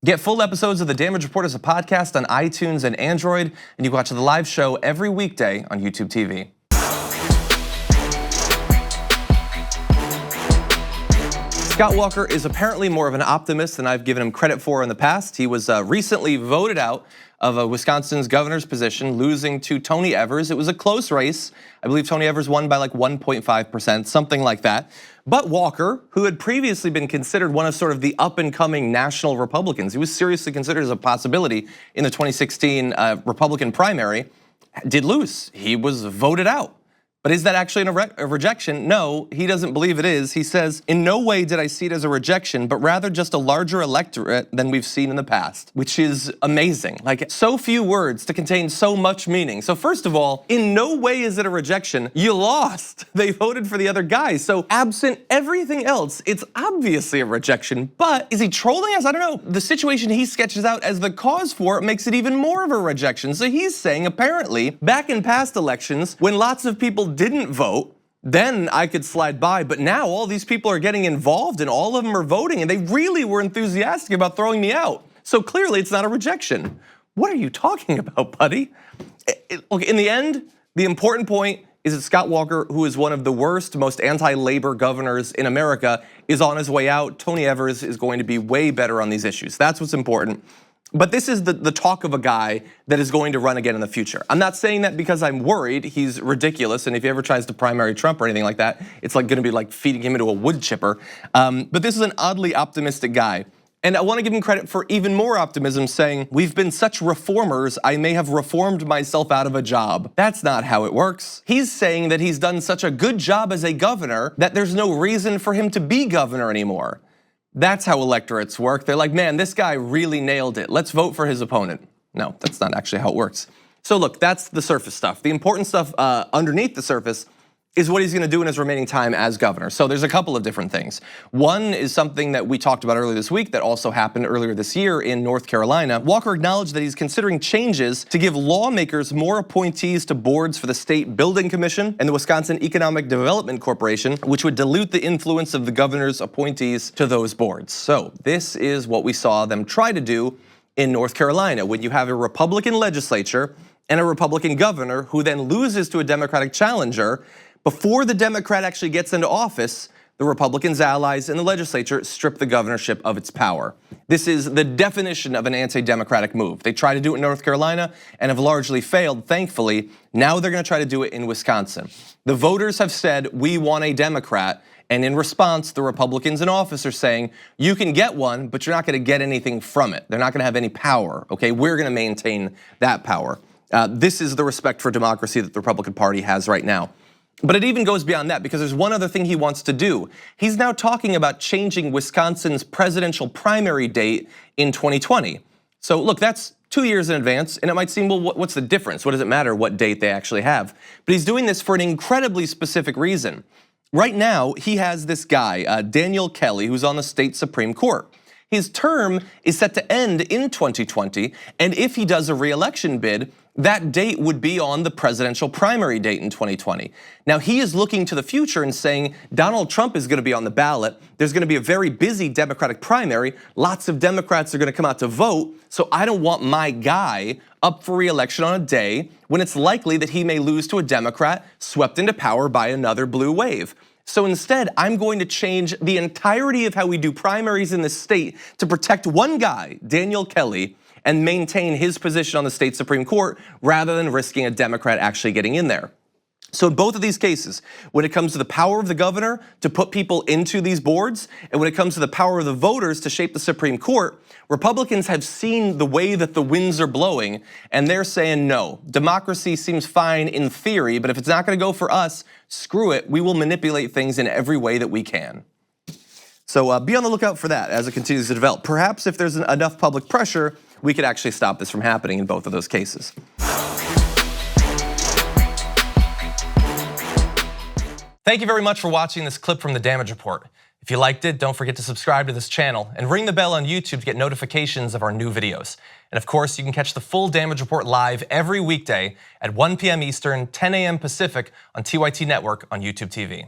Get full episodes of The Damage Report as a podcast on iTunes and Android, and you can watch the live show every weekday on YouTube TV. Scott Walker is apparently more of an optimist than I've given him credit for in the past. He was recently voted out of Wisconsin's governor's position, losing to Tony Evers. It was a close race. I believe Tony Evers won by like 1.5%, something like that. But Walker, who had previously been considered one of sort of the up-and-coming national Republicans, he was seriously considered as a possibility in the 2016 Republican primary, did lose. He was voted out. But is that actually a rejection? No, he doesn't believe it is. He says, in no way did I see it as a rejection, but rather just a larger electorate than we've seen in the past, which is amazing. Like, so few words to contain so much meaning. So first of all, in no way is it a rejection. You lost. They voted for the other guy. So absent everything else, it's obviously a rejection. But is he trolling us? I don't know. The situation he sketches out as the cause for it makes it even more of a rejection. So he's saying, apparently, back in past elections, when lots of people didn't vote, then I could slide by. But now all these people are getting involved and all of them are voting and they really were enthusiastic about throwing me out. So clearly it's not a rejection. What are you talking about, buddy? Look, in the end, the important point is that Scott Walker, who is one of the worst, most anti-labor governors in America, is on his way out. Tony Evers is going to be way better on these issues. That's what's important. But this is the talk of a guy that is going to run again in the future. I'm not saying that because I'm worried he's ridiculous, and if he ever tries to primary Trump or anything like that, it's like gonna be like feeding him into a wood chipper. But this is an oddly optimistic guy. And I wanna give him credit for even more optimism, saying, we've been such reformers, I may have reformed myself out of a job. That's not how it works. He's saying that he's done such a good job as a governor that there's no reason for him to be governor anymore. That's how electorates work. They're like, man, this guy really nailed it. Let's vote for his opponent. No, that's not actually how it works. So look, that's the surface stuff. The important stuff underneath the surface is what he's gonna do in his remaining time as governor. So there's a couple of different things. One is something that we talked about earlier this week that also happened earlier this year in North Carolina. Walker acknowledged that he's considering changes to give lawmakers more appointees to boards for the State Building Commission and the Wisconsin Economic Development Corporation, which would dilute the influence of the governor's appointees to those boards. So this is what we saw them try to do in North Carolina when you have a Republican legislature and a Republican governor who then loses to a Democratic challenger. Before the Democrat actually gets into office, the Republicans' allies in the legislature strip the governorship of its power. This is the definition of an anti-democratic move. They tried to do it in North Carolina and have largely failed, thankfully. Now they're gonna try to do it in Wisconsin. The voters have said, we want a Democrat, and in response, the Republicans in office are saying, you can get one, but you're not gonna get anything from it. They're not gonna have any power, okay? We're gonna maintain that power. This is the respect for democracy that the Republican Party has right now. But it even goes beyond that because there's one other thing he wants to do. He's now talking about changing Wisconsin's presidential primary date in 2020. So look, that's 2 years in advance, and it might seem, well, what's the difference? What does it matter what date they actually have? But he's doing this for an incredibly specific reason. Right now, he has this guy, Daniel Kelly, who's on the state Supreme Court. His term is set to end in 2020, and if he does a re-election bid, that date would be on the presidential primary date in 2020. Now he is looking to the future and saying Donald Trump is gonna be on the ballot. There's gonna be a very busy Democratic primary. Lots of Democrats are gonna come out to vote. So I don't want my guy up for re-election on a day when it's likely that he may lose to a Democrat swept into power by another blue wave. So instead, I'm going to change the entirety of how we do primaries in the state to protect one guy, Daniel Kelly, and maintain his position on the state Supreme Court rather than risking a Democrat actually getting in there. So in both of these cases, when it comes to the power of the governor to put people into these boards, and when it comes to the power of the voters to shape the Supreme Court, Republicans have seen the way that the winds are blowing, and they're saying no. Democracy seems fine in theory, but if it's not gonna go for us, screw it, we will manipulate things in every way that we can. So be on the lookout for that as it continues to develop. Perhaps if there's enough public pressure, we could actually stop this from happening in both of those cases. Thank you very much for watching this clip from The Damage Report. If you liked it, don't forget to subscribe to this channel and ring the bell on YouTube to get notifications of our new videos. And of course, you can catch the full Damage Report live every weekday at 1 p.m. Eastern, 10 a.m. Pacific on TYT Network on YouTube TV.